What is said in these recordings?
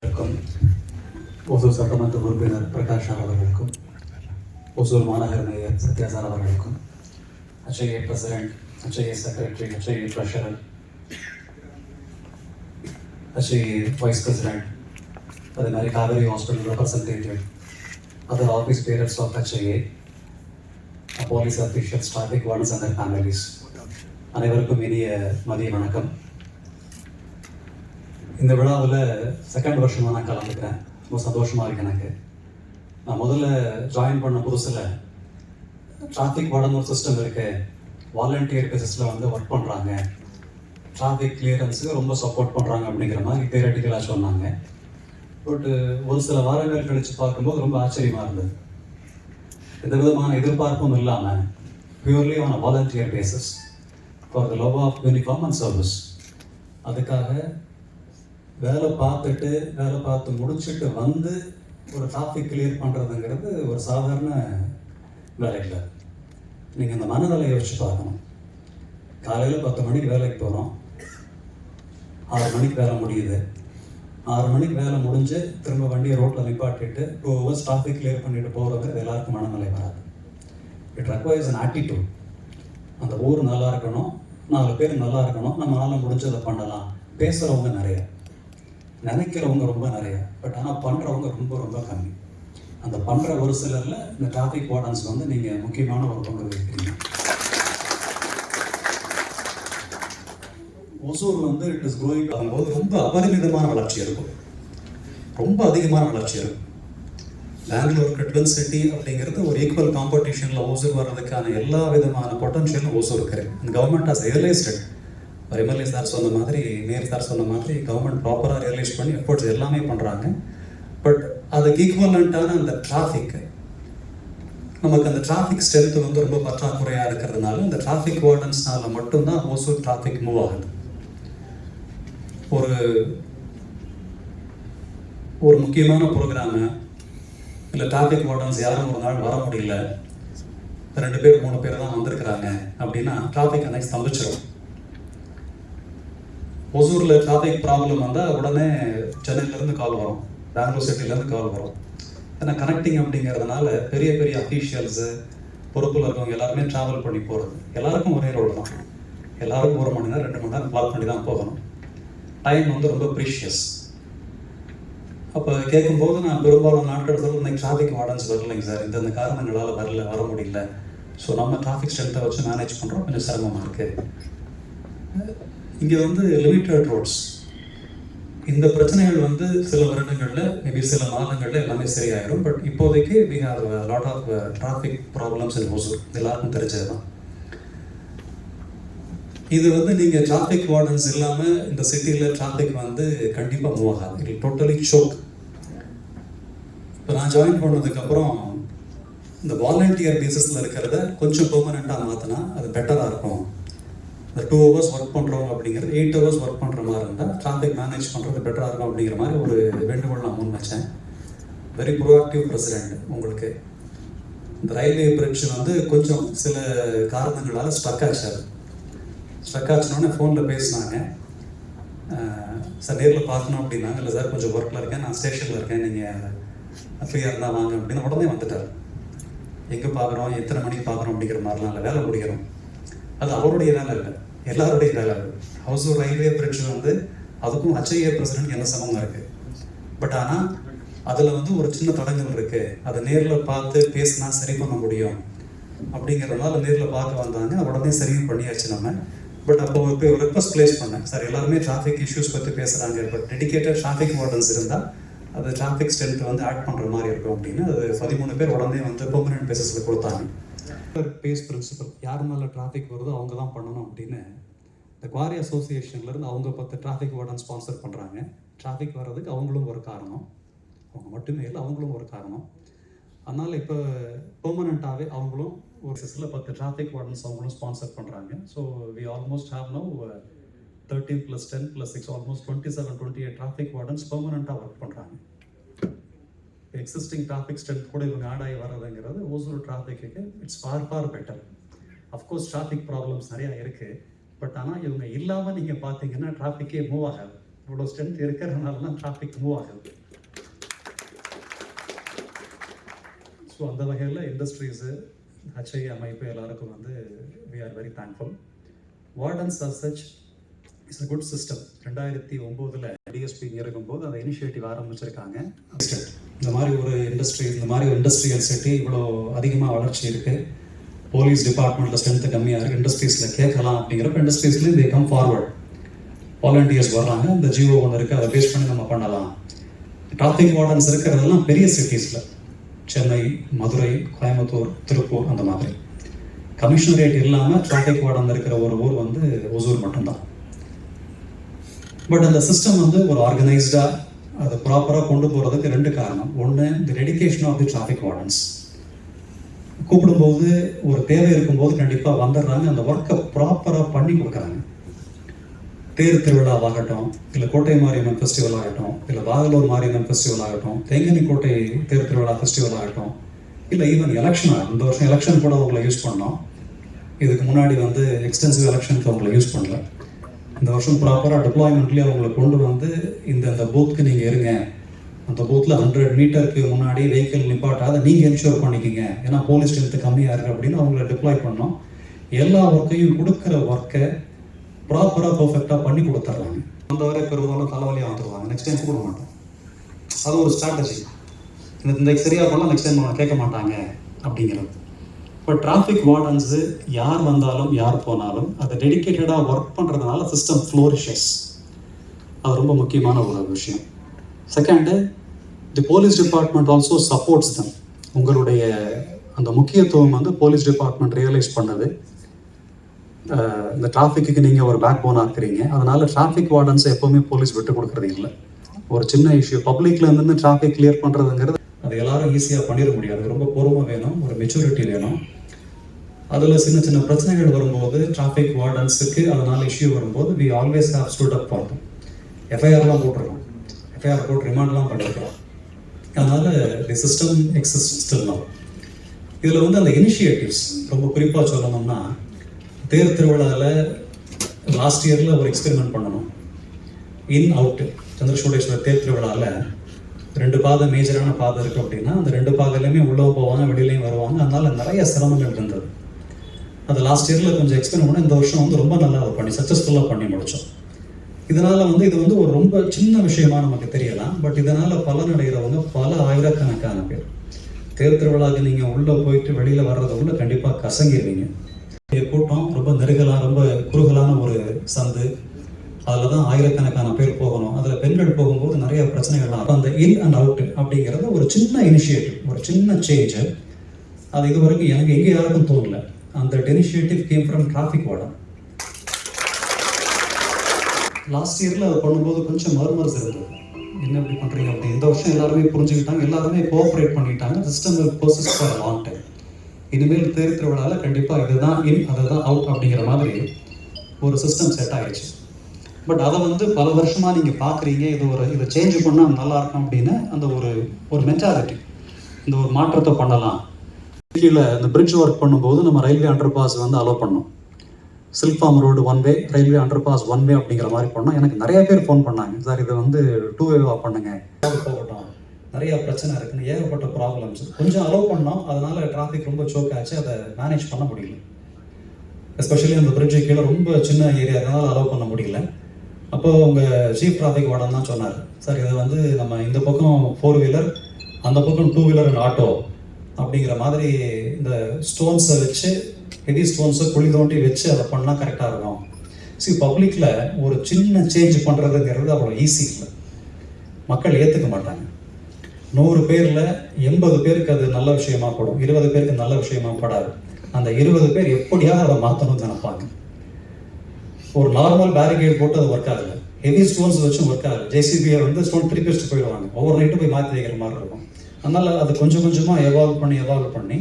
வணக்கம். ஓசூர் சட்டமன்ற உறுப்பினர் பிரகாஷ் அவர்களுக்கும், ஓசூர் மாநகர மேயர் சத்யா சார் அவர்களுக்கும், HIA president, HIA secretary, HIA treasurer, HIA vice president, அதே மாதிரி Kaveri hospital representative, other office bearers of HIA, police officials, traffic wardens and families, அனைவருக்கும் இனிய மதிய வணக்கம். இந்த விழாவில் செகண்ட் வருஷமாக நான் கலந்துக்கிறேன். ரொம்ப சந்தோஷமாக இருக்கு எனக்கு. நான் முதல்ல ஜாயின் பண்ண புதுசில் டிராஃபிக் வார்டன் ஒரு சிஸ்டம் இருக்கு, வாலண்டியர் பேசிஸில் வந்து ஒர்க் பண்ணுறாங்க, டிராஃபிக் கிளியரன்ஸுக்கு ரொம்ப சப்போர்ட் பண்ணுறாங்க அப்படிங்கிற மாதிரி தியரட்டிக்கலாக சொன்னாங்க. பட் ஒரு சில வாரங்கள் கழித்து பார்க்கும்போது ரொம்ப ஆச்சரியமாக இருந்தது. எந்த விதமான எதிர்பார்ப்பும் இல்லாமல் purely on a volunteer basis for the love of uniform and service. அதுக்காக வேலை பார்த்து முடிச்சுட்டு வந்து ஒரு டிராஃபிக் கிளியர் பண்ணுறதுங்கிறது ஒரு சாதாரண வேலை இல்லை. நீங்கள் இந்த மனநிலையை யோசிச்சு பார்க்கணும். காலையில் 10 மணிக்கு வேலைக்கு போகிறோம், 6 மணிக்கு வேலை முடியுது. 6 மணிக்கு வேலை முடிஞ்சு திரும்ப வண்டியை ரோட்டில் நிப்பாட்டிட்டு 2 hours டிராஃபிக் கிளியர் பண்ணிட்டு போகிறது எல்லாருக்கும் மனநிலை வராது. It requires an attitude. அந்த ஊர் நல்லா இருக்கணும், 4 பேர் நல்லா இருக்கணும், நம்மளால் முடிஞ்சதை பண்ணலாம். பேசுகிறவங்க நிறைய, நினைக்கிறவங்க ரொம்ப நிறைய, பட் ஆனால் பண்ணுறவங்க ரொம்ப ரொம்ப கம்மி. அந்த பண்ணுற ஒரு சிலரில் இந்த டிராஃபிக் வார்டன்ஸ் வந்து நீங்கள் முக்கியமான ஒரு பங்கு வகிக்கிறீங்க. ஒசூர் வந்து இட் இஸ் க்ரோயிங் ஆகும்போது ரொம்ப அபரிமிதமான வளர்ச்சி இருக்கும், ரொம்ப அதிகமான வளர்ச்சி இருக்கும். பெங்களூருக்கு ட்வின் சிட்டி அப்படிங்கிறது ஒரு ஈக்குவல் காம்படிஷனில் ஓசூர் வர்றதுக்கான எல்லா விதமான பொட்டன்ஷியலும் ஓசூர் இருக்குது. Government has realised it. ஒரு எம்எல்ஏ சார் சொன்ன மாதிரி, மேயர் சார் சொன்ன மாதிரி கவர்மெண்ட் ப்ராப்பராக ரியலைஸ் பண்ணி எஃபோர்ட்ஸ் எல்லாமே பண்ணுறாங்க. பட் அதுக்கு ஈக்குவலண்ட்டான அந்த டிராஃபிக்கு, நமக்கு அந்த டிராஃபிக் ஸ்ட்ரென்த்து வந்து ரொம்ப பற்றாக்குறையாக இருக்கிறதுனால இந்த டிராஃபிக் வார்டன்ஸ்னால மட்டும்தான் ஓசூர் டிராஃபிக் மூவ் ஆகுது. ஒரு முக்கியமான ப்ரோக்ராமு இல்லை டிராஃபிக் வார்டன்ஸ் யாரும் ஒரு நாள் வர முடியல, 2 பேர் 3 பேர் தான் வந்திருக்கிறாங்க அப்படின்னா டிராஃபிக் அன்னைக்கு ஸ்தம்பிச்சிடும். ஒசூரில் டிராஃபிக் ப்ராப்ளம் வந்தால் உடனே சென்னையிலேருந்து கால் வரும், பெங்களூர் சிட்டிலேருந்து கால் வரும். ஏன்னா கனெக்டிங் அப்படிங்கிறதுனால பெரிய பெரிய அஃபீஷியல்ஸு, பொறுப்பில் இருக்கவங்க எல்லாருமே ட்ராவல் பண்ணி போகிறது. எல்லாருக்கும் ஒரே ரோடு தான், எல்லாருக்கும் 1 மணி நேரம் 2 மணி நேரம் பிளாக் பண்ணி தான் போகணும். டைம் வந்து ரொம்ப ப்ரீஷியஸ். அப்போ கேட்கும்போது நான் பெரும்பாலும் நாட்கள் சொல்ல, இன்னைக்கு டிராஃபிக் வார்டன்ஸ் வரலைங்க சார், இந்த காரணங்களால் வர முடியல, ஸோ நம்ம டிராஃபிக் ஸ்ட்ரென்த்தை வச்சு மேனேஜ் பண்ணுறோம், கொஞ்சம் சிரமமாக இருக்குது. இங்கே வந்து லிமிட்டட் ரோட்ஸ். இந்த பிரச்சனைகள் வந்து சில வருடங்களில், மேபி சில மாதங்களில் எல்லாமே சரியாயிடும். பட் இப்போதைக்கு we have a lot of traffic problems in Hosur. எல்லாருக்கும் தெரிஞ்சது தான். இது வந்து நீங்கள் டிராஃபிக் வார்டன்ஸ் இல்லாமல் இந்த சிட்டியில் டிராஃபிக் வந்து கண்டிப்பாக மூவ் ஆகாது. It totally shock. இப்போ நான் ஜாயின் பண்ணதுக்கப்புறம் இந்த வாலண்டியர் பேசிஸில் இருக்கிறத கொஞ்சம் பெர்மனெண்ட்டாக மாற்றினா அது பெட்டராக இருக்கும். இந்த 2 hours ஒர்க் பண்ணுறோம் அப்படிங்கிறது 8 hours ஒர்க் பண்ணுற மாதிரி இருந்தால் டிராஃபிக் மேனேஜ் பண்ணுறது பெட்டராக இருக்கும் அப்படிங்கிற மாதிரி ஒரு வேண்டுகோள் நான் முன் வச்சேன். Very proactive president. உங்களுக்கு இந்த ரயில்வே பிரிட்ஜ் வந்து கொஞ்சம் சில காரணங்களால் ஸ்ட்ரக் ஆச்சுனோடனே ஃபோனில் பேசினாங்க. சார் நேரில் பார்க்கணும் அப்படின்னாங்க. இல்லை சார் கொஞ்சம் ஒர்க்கில் இருக்கேன், நான் ஸ்டேஷனில் இருக்கேன், நீங்கள் ஃப்ரீயாக இருந்தால் வாங்க அப்படின்னு உடனே வந்துட்டார். எங்கே பார்க்குறோம், எத்தனை மணிக்கு பார்க்குறோம் அப்படிங்கிற மாதிரிலாம் இல்லை, வேலை முடிக்கிறோம். அது அவருடைய வேலை இல்லை, எல்லாருடைய வேலை. ஹவுசூர் ரயில்வே பிரிட்ஜ் வந்து அதுக்கும் HIA பிரசிடென்ட் என்ன சமமாக இருக்குது. பட் ஆனால் அதில் வந்து ஒரு சின்ன தடங்கள் இருக்குது. அதை நேரில் பார்த்து பேசினா சரி பண்ண முடியும் அப்படிங்கிறதுனால நேரில் பார்க்க வந்தாங்க. உடனே சரியும் பண்ணியாச்சு நம்ம. பட் அப்போ ஒரு ரெக்வஸ்ட் பிளேஸ் பண்ணேன், சார் எல்லாருமே டிராஃபிக் இஷ்யூஸ் பற்றி பேசுகிறாங்க, பட் டெடிக்கேட்டட் டிராஃபிக் வார்டன்ஸ் இருந்தால் அது டிராஃபிக் ஸ்ட்ரென்த் வந்து ஆட் பண்ணுற மாதிரி இருக்கும் அப்படின்னு அது 13 பேர் உடனே வந்து பெர்மனன்ட் பேசிஸில் கொடுத்தாங்க. பேஸ் பிரின்சிபல், யார் மேலே டிராஃபிக் வருதோ அவங்க தான் பண்ணணும் அப்படின்னு இந்த குவாரி அசோசியேஷன்லேருந்து அவங்க 10 டிராஃபிக் வார்டன் ஸ்பான்சர் பண்ணுறாங்க. டிராஃபிக் வர்றதுக்கு அவங்களும் ஒரு காரணம், அவங்க மட்டுமே இல்லை, அவங்களும் ஒரு காரணம். அதனால் இப்போ பெர்மனண்ட்டாகவே அவங்களும் ஒரு சில 10 டிராஃபிக் வார்டன்ஸ் அவங்களும் ஸ்பான்சர் பண்ணுறாங்க. So we almost have no 13 + 10 + 6 almost 27-28 traffic wardens பெர்மனண்ட்டாக ஒர்க் பண்ணுறாங்க. எக்ஸிஸ்டிங் டிராஃபிக் ஸ்ட்ரென்த் கூட இவங்க ஆட் ஆகி வர்றதுங்கிறது ஓசூர் டிராஃபிக்கு it's far better. Of course traffic problems நிறையா இருக்குது, பட் ஆனால் இவங்க இல்லாமல் நீங்கள் பார்த்தீங்கன்னா டிராஃபிக்கே மூவ் ஆகாது. இவ்வளோ ஸ்ட்ரென்த் இருக்கிறதுனால தான் டிராஃபிக் மூவ் ஆகுது. ஸோ அந்த வகையில் இண்டஸ்ட்ரீஸு, HI அமைப்பு எல்லாருக்கும் வந்து we are very thankful. Wardens as such it's a good system. 2009 DSP இருக்கும்போது அந்த இனிஷியேட்டிவ் ஆரம்பிச்சிருக்காங்க. இந்த மாதிரி ஒரு இண்டஸ்ட்ரியல் சிட்டி இவ்வளோ அதிகமாக வளர்ச்சி இருக்குது, போலீஸ் டிபார்ட்மெண்ட்டில் ஸ்ட்ரென்த்து கம்மியாக இருக்குது, இண்டஸ்ட்ரீஸில் கேட்கலாம் அப்படிங்கிறப்ப இண்டஸ்ட்ரீஸ்லேயும் தே கம் ஃபார்வர்ட், வாலண்டியர்ஸ் வர்றாங்க. இந்த ஜிஓ ஒன்று இருக்குது, அதை பேஸ் பண்ணி நம்ம பண்ணலாம். டிராஃபிக் வார்டன்ஸ் இருக்கிறதெல்லாம் பெரிய சிட்டிஸில், சென்னை, மதுரை, கோயம்புத்தூர், திருப்பூர், அந்த மாதிரி. கமிஷனரேட் இல்லாமல் டிராஃபிக் வார்டன் இருக்கிற ஒரு ஊர் வந்து ஒசூர் மட்டும்தான். பட் அந்த சிஸ்டம் வந்து ஒரு ஆர்கனைஸ்டாக அதை ப்ராப்பராக கொண்டு போகிறதுக்கு 2 காரணம். ஒன்று, the dedication of the traffic wardens. கூப்பிடும்போது ஒரு தேவை இருக்கும்போது கண்டிப்பாக வந்துடுறாங்க, அந்த ஒர்க்கை ப்ராப்பராக பண்ணி கொடுக்குறாங்க. தேர் திருவிழாவாகட்டும், இல்லை கோட்டை மாரியம்மன் ஃபெஸ்டிவல் ஆகட்டும், இல்லை வாகலூர் மாரியம்மன் ஃபெஸ்டிவல் ஆகட்டும், தேங்கனிக்கோட்டை தேர் திருவிழா ஃபெஸ்டிவல் ஆகட்டும், இல்லை ஈவன் எலெக்ஷனாக, இந்த வருஷம் எலெக்ஷன் கூட அவங்களை யூஸ் பண்ணோம். இதுக்கு முன்னாடி வந்து எக்ஸ்டென்சிவ் எலெக்ஷனுக்கு அவங்களை யூஸ் பண்ணல. இந்த வருஷம் ப்ராப்பராக டிப்ளாய்மெண்ட்லேயே அவங்களை கொண்டு வந்து இந்த பூத்துக்கு நீங்கள் இருங்க, அந்த பூத்தில் 100 மீட்டருக்கு முன்னாடி வெஹிக்கிள் நிப்பாட்டாத நீங்கள் என்ஷூர் பண்ணிக்கிங்க, ஏன்னா போலீஸ் ஸ்ட்ரென்த்து கம்மியாக இருக்குது அப்படின்னு அவங்கள டிப்ளாய் பண்ணோம். எல்லா ஒர்க்கையும் கொடுக்குற ஒர்க்கை ப்ராப்பராக பர்ஃபெக்டாக பண்ணி கொடுத்துட்றாங்க. அந்த வரை பெரும்பாலும் தலைவலியாக வந்துடுவாங்க, நெக்ஸ்ட் டைம் கூட மாட்டோம். அது ஒரு ஸ்ட்ராட்டஜி. இந்த சரியாக பண்ணால் நெக்ஸ்ட் டைம் கேட்க மாட்டாங்க அப்படிங்கிறது. இப்போ டிராஃபிக் வார்டன்ஸு யார் வந்தாலும் யார் போனாலும் அதை டெடிக்கேட்டடாக ஒர்க் பண்ணுறதுனால சிஸ்டம் ஃப்ளோரிஷஸ். அது ரொம்ப முக்கியமான ஒரு விஷயம். Second, the police department also supports them. உங்களுடைய அந்த முக்கியத்துவம் வந்து போலீஸ் டிபார்ட்மெண்ட் ரியலைஸ் பண்ணது. இந்த டிராஃபிக்கு நீங்கள் ஒரு பேக் போனாக இருக்கிறீங்க, அதனால் டிராஃபிக் வார்டன்ஸை எப்போவுமே போலீஸ் விட்டு கொடுக்குறது இல்லை. ஒரு சின்ன இஷ்யூ பப்ளிக்கில் இருந்து டிராஃபிக் கிளியர் பண்ணுறதுங்கிறது அது எல்லாரும் ஈஸியாக பண்ணிட முடியாது. ரொம்ப பொறுமை வேணும், ஒரு மெச்சூரிட்டி வேணும். அதில் சின்ன சின்ன பிரச்சனைகள் வரும்போது டிராஃபிக் வார்டன்ஸுக்கு அதனால் இஷ்யூ வரும்போது we always have stood up for them. எஃப்ஐஆர்லாம் போட்டுருக்கோம், எஃப்ஐஆர் போட்டு ரிமாண்ட்லாம் பண்ணிருக்கிறோம். அதனால் the system exist still now. இதில் வந்து அந்த இனிஷியேட்டிவ்ஸ் ரொம்ப குறிப்பாக சொல்லணும்னா, தேர் திருவிழாவில் லாஸ்ட் இயரில் ஒரு எக்ஸ்பெரிமெண்ட் பண்ணணும். இன் அவுட்டு சந்திரசூடேஸ்வரர் தேர் திருவிழாவில் 2 பாதை மேஜரான பாதை இருக்குது அப்படின்னா அந்த 2 பாதையிலையுமே உள்ளே போவாங்க, வெளியிலையும் வருவாங்க. அதனால் நிறைய சிரமங்கள் இருந்தது. அது லாஸ்ட் இயரில் கொஞ்சம் எக்ஸ்பெரிமெண்ட் பண்ணி இந்த வருஷம் வந்து ரொம்ப நல்லா அதை பண்ணி சக்ஸஸ்ஃபுல்லாக பண்ணி முடித்தோம். இதனால் வந்து இது வந்து ஒரு ரொம்ப சின்ன விஷயமா நமக்கு தெரியலாம். பட் இதனால் பலனடைகிறவங்க பல ஆயிரக்கணக்கான பேர். தேர் திருவிழாவுக்கு நீங்கள் உள்ளே போயிட்டு வெளியில் வர்றதுக்குள்ளே கண்டிப்பாக கசங்கிடுவீங்க. கூட்டம் ரொம்ப நெருகலாக, ரொம்ப குறுகலான ஒரு சந்து, அதில் தான் ஆயிரக்கணக்கான பேர் போகணும். அதில் பெண்கள் போகும்போது நிறைய பிரச்சனைகள்லாம். அப்போ அந்த இன் அண்ட் அவுட் அப்படிங்கிறது ஒரு சின்ன இனிஷியேட்டிவ், ஒரு சின்ன சேஞ்சு. அது இது வரைக்கும் எனக்கு எங்கே யாருக்கும் தோணலை. அந்த initiative came from traffic warden. Last இயரில் அதை பண்ணும்போது கொஞ்சம் மர்மர்ஸ் இருந்தது, என்ன இப்படி பண்ணுறீங்க அப்படி. இந்த வருஷம் எல்லாருமே புரிஞ்சுக்கிட்டாங்க, எல்லாருமே கோஆப்ரேட் பண்ணிட்டாங்க. System will process for long time. இனிமேல் தேர் திருவிழாவில் கண்டிப்பாக இதுதான் இன், அதுதான் அவுட் அப்படிங்கிற மாதிரி ஒரு சிஸ்டம் செட் ஆகிடுச்சு. பட் அதை வந்து பல வருஷமாக நீங்கள் பார்க்குறீங்க, இதை சேஞ்ச் பண்ணால் நல்லாயிருக்கும் அப்படின்னு அந்த ஒரு மென்டாலிட்டி, இந்த ஒரு மாற்றத்தை பண்ணலாம். கீழே இந்த பிரிட்ஜ் ஒர்க் பண்ணும்போது நம்ம ரயில்வே அண்டர் பாஸ் வந்து அலோவ் பண்ணோம். சில்க்ஃபார்ம் ரோடு 1 வே, ரயில்வே அண்டர் பாஸ் 1 வே அப்படிங்கிற மாதிரி பண்ணோம். எனக்கு நிறைய பேர் ஃபோன் பண்ணாங்க, சார் இதை வந்து 2 வேவாக பண்ணுங்க, போகட்டும், நிறையா பிரச்சனை இருக்குன்னு, ஏகப்பட்ட ப்ராப்ளம்ஸ். கொஞ்சம் அலோவ் பண்ணோம், அதனால் டிராஃபிக் ரொம்ப சோக் ஆச்சு, அதை மேனேஜ் பண்ண முடியல. எஸ்பெஷலி அந்த பிரிட்ஜு கீழே ரொம்ப சின்ன ஏரியா, அதனால் அலோவ் பண்ண முடியல. அப்போது உங்கள் சீஃப் டிராஃபிக் வார்டன் தான் சொன்னார், சார் இதை வந்து நம்ம இந்த பக்கம் 4 வீலர், அந்த பக்கம் 2 வீலர் அண்ட் ஆட்டோ அப்படிங்கிற மாதிரி இந்த ஸ்டோன்ஸை வச்சு, ஹெவி ஸ்டோன்ஸை குழி தோண்டி வச்சு அதை பண்ணால் கரெக்டாக இருக்கும். பப்ளிக்கில் ஒரு சின்ன சேஞ்ச் பண்ணுறதுங்கிறது அவ்வளோ ஈஸி இல்லை, மக்கள் ஏற்றுக்க மாட்டாங்க. 100 பேரில் 80 பேருக்கு அது நல்ல விஷயமா படும், 20 பேருக்கு நல்ல விஷயமா படாது. அந்த 20 பேர் எப்படியாவது அதை மாற்றணும்னு நினைப்பாங்க. ஒரு நார்மல் பேரிகேட் போட்டு அது ஒர்க் ஆகலை, ஹெவி ஸ்டோன்ஸ் வச்சும் ஒர்க் ஆகலை. ஜேசிபியை வந்து ஸ்டோன் திருப்பி வச்சுட்டு போயிடுவாங்க, ஒவ்வொரு நைட்டும் போய் மாற்றி வைக்கிற மாதிரி இருக்கும். அதனால் அது கொஞ்சம் கொஞ்சமாக எவால்வ் பண்ணி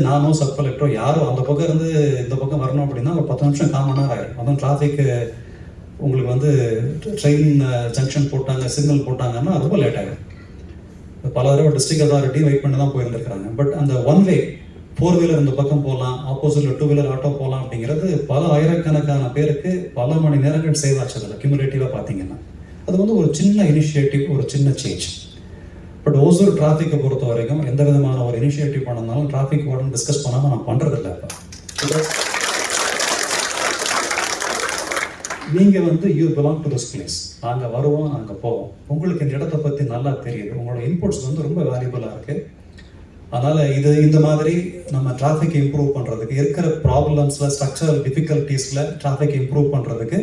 நானும் சப் கலெக்டரோ யாரும் அந்த பக்கம் இருந்து இந்த பக்கம் வரணும் அப்படின்னா ஒரு 10 நிமிஷம் 1/4 மணி நேரம் ஆகிடும். அதுவும் டிராஃபிக்கு உங்களுக்கு வந்து ட்ரெயின் ஜங்ஷன் போட்டாங்க, சிக்னல் போட்டாங்கன்னா ரொம்ப லேட் ஆகிடும். பல தடவை டிஸ்ட்ரிக்ட் அத்தாரிட்டி வெயிட் பண்ணி தான் போயிருந்துருக்காங்க. பட் அந்த 1 வே ஃபோர் வீலர் இந்த பக்கம் போகலாம், ஆப்போசிட்ல டூ வீலர் ஆட்டோ போகலாம் அப்படிங்கிறது பல ஆயிரக்கணக்கான பேருக்கு பல மணி நேரங்கள் சேவ் ஆச்சு. அதில் கியூமுலேட்டிவாக பார்த்தீங்கன்னா அது வந்து ஒரு சின்ன இனிஷியேட்டிவ், ஒரு சின்ன சேஞ்ச். பட் ஓசூர் டிராஃபிக்கை பொறுத்த வரைக்கும் எந்த விதமான ஒரு இனிஷியேட்டிவ் பண்ணனாலும் டிராஃபிக் வார்டன் டிஸ்கஸ் பண்ணாமல் நான் பண்ணுறதில்ல. இப்போ நீங்கள் வந்து you belong to this place, நாங்கள் வருவோம், நாங்கள் போவோம், உங்களுக்கு இந்த இடத்த பற்றி நல்லா தெரியுது, உங்களோட இன்புட்ஸ் வந்து ரொம்ப வேல்யூபுளாக இருக்குது. அதனால் இந்த மாதிரி நம்ம டிராஃபிக் இம்ப்ரூவ் பண்ணுறதுக்கு, இருக்கிற ப்ராப்ளம்ஸில், ஸ்ட்ரக்சரல் டிஃபிகல்ட்டிஸில் டிராஃபிக் இம்ப்ரூவ் பண்ணுறதுக்கு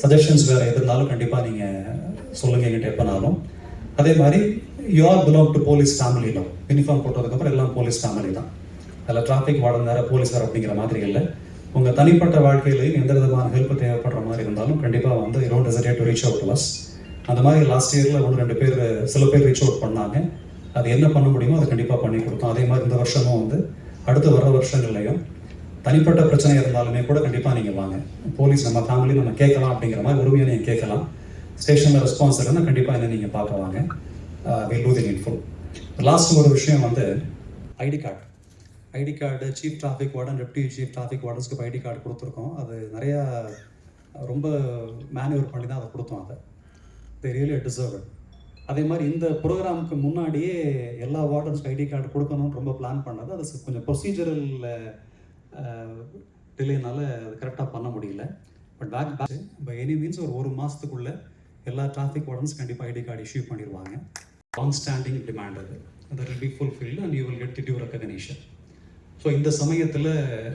சஜஷன்ஸ் வேறு எது இருந்தாலும் கண்டிப்பாக நீங்கள் சொல்லுங்கள் எங்கிட்ட எப்போனாலும். அதே மாதிரி you are belong to police family தான். யூனிஃபார்ம் போட்டதுக்கப்புறம் எல்லாம் போலீஸ் ஃபேமிலி தான். அதில் டிராஃபிக் வார்டன் வேறு, போலீஸ் வேறு அப்படிங்கிற மாதிரி இல்லை. உங்கள் தனிப்பட்ட வாழ்க்கையிலையும் எந்த விதமான ஹெல்ப் தேவைப்படுற மாதிரி இருந்தாலும் கண்டிப்பாக வந்து you don't hesitate to reach out to us. அந்த மாதிரி லாஸ்ட் இயரில் 1-2 பேர், சில பேர் ரீச் அவுட் பண்ணாங்க. அது என்ன பண்ண முடியுமோ அதை கண்டிப்பாக பண்ணி கொடுத்தோம். அதே மாதிரி இந்த வருஷமும் வந்து அடுத்து வர வருஷங்கள்லையும் தனிப்பட்ட பிரச்சனை இருந்தாலுமே கூட கண்டிப்பாக நீங்கள் வாங்க, போலீஸ் நம்ம ஃபேமிலி நம்ம கேட்கலாம் அப்படிங்கிற மாதிரி உரிமையை நீங்கள் கேட்கலாம். ஸ்டேஷனில் ரெஸ்பான்ஸ் இருந்தால் கண்டிப்பாக என்ன நீங்கள் பார்க்க வாங்க. Will do the needful. Last ஒரு விஷயம் வந்து ID card chief traffic warden, deputy chief traffic வார்டன்ஸ்க்கு இப்போ ஐடி கார்டு கொடுத்துருக்கோம். அது நிறையா ரொம்ப மேனுவர் பண்ணி தான் அதை கொடுத்தோம். அதை தே ரியலி டிசர்வ் இட். அதே மாதிரி இந்த ப்ரோக்ராமுக்கு முன்னாடியே எல்லா வார்டன்ஸ்க்கு ஐடி கார்டு கொடுக்கணும்னு ரொம்ப பிளான் பண்ணது. அது கொஞ்சம் ப்ரொசீஜரல் டிலேனால அது கரெக்டாக பண்ண முடியல. But back by any means ஒரு மாதத்துக்குள்ளே எல்லா டிராஃபிக் வார்டன்ஸ் கண்டிப்பாக ஐடி கார்டு இஷ்யூ பண்ணிடுவாங்க. லாங் ஸ்டாண்டிங் டிமாண்ட் அது that will be fulfilled and you will get the due recognition. So இந்த சமயத்தில்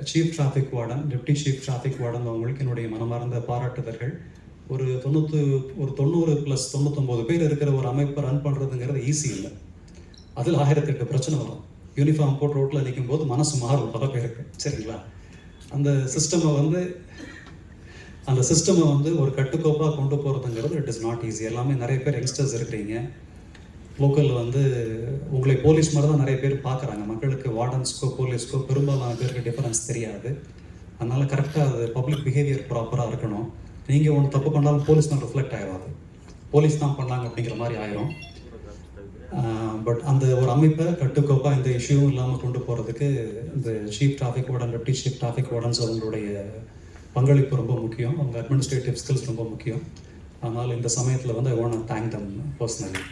chief traffic warden, deputy chief traffic warden அவங்களுக்கு என்னுடைய மனமார்ந்த பாராட்டுதல்கள். ஒரு 90+99 பேர் இருக்கிற ஒரு அமைப்பை ரன் பண்ணுறதுங்கிறது ஈஸி இல்லை. அதில் 1008 பிரச்சனை வரும். யூனிஃபார்ம் போட்டு ரோட்டில் நிற்கும் போது மனசு மாறும் பல பேருக்கு, சரிங்களா? அந்த சிஸ்டமை வந்து ஒரு கட்டுக்கோப்பாக கொண்டு போகிறதுங்கிறது இட் இஸ் நாட் ஈஸி. எல்லாமே நிறைய பேர் யங்ஸ்டர்ஸ் இருக்கிறீங்க. லோக்கலில் வந்து உங்களை போலீஸ் மாதிரி தான் நிறைய பேர் பார்க்குறாங்க. மக்களுக்கு வார்டன்ஸ்க்கோ போலீஸ்க்கோ பெரும்பாலான பேருக்கு டிஃபரன்ஸ் தெரியாது. அதனால் கரெக்டாக அது பப்ளிக் பிஹேவியர் ப்ராப்பராக இருக்கணும். நீங்கள் ஒன்று தப்பு பண்ணாலும் போலீஸ் தான் ரிஃப்ளெக்ட் ஆகிடாது, போலீஸ் தான் பண்ணாங்க அப்படிங்கிற மாதிரி ஆயிரும். பட் அந்த ஒரு அமைப்பை கட்டுக்கோப்பாக இந்த இஷ்யூவும் இல்லாமல் கொண்டு போகிறதுக்கு இந்த chief traffic warden, deputy chief traffic wardens அவங்களுடைய பங்களிப்பு ரொம்ப முக்கியம். அவங்க அட்மினிஸ்ட்ரேட்டிவ் ஸ்கில்ஸ் ரொம்ப முக்கியம். அதனால் இந்த சமயத்தில் வந்து I want to thank them personally.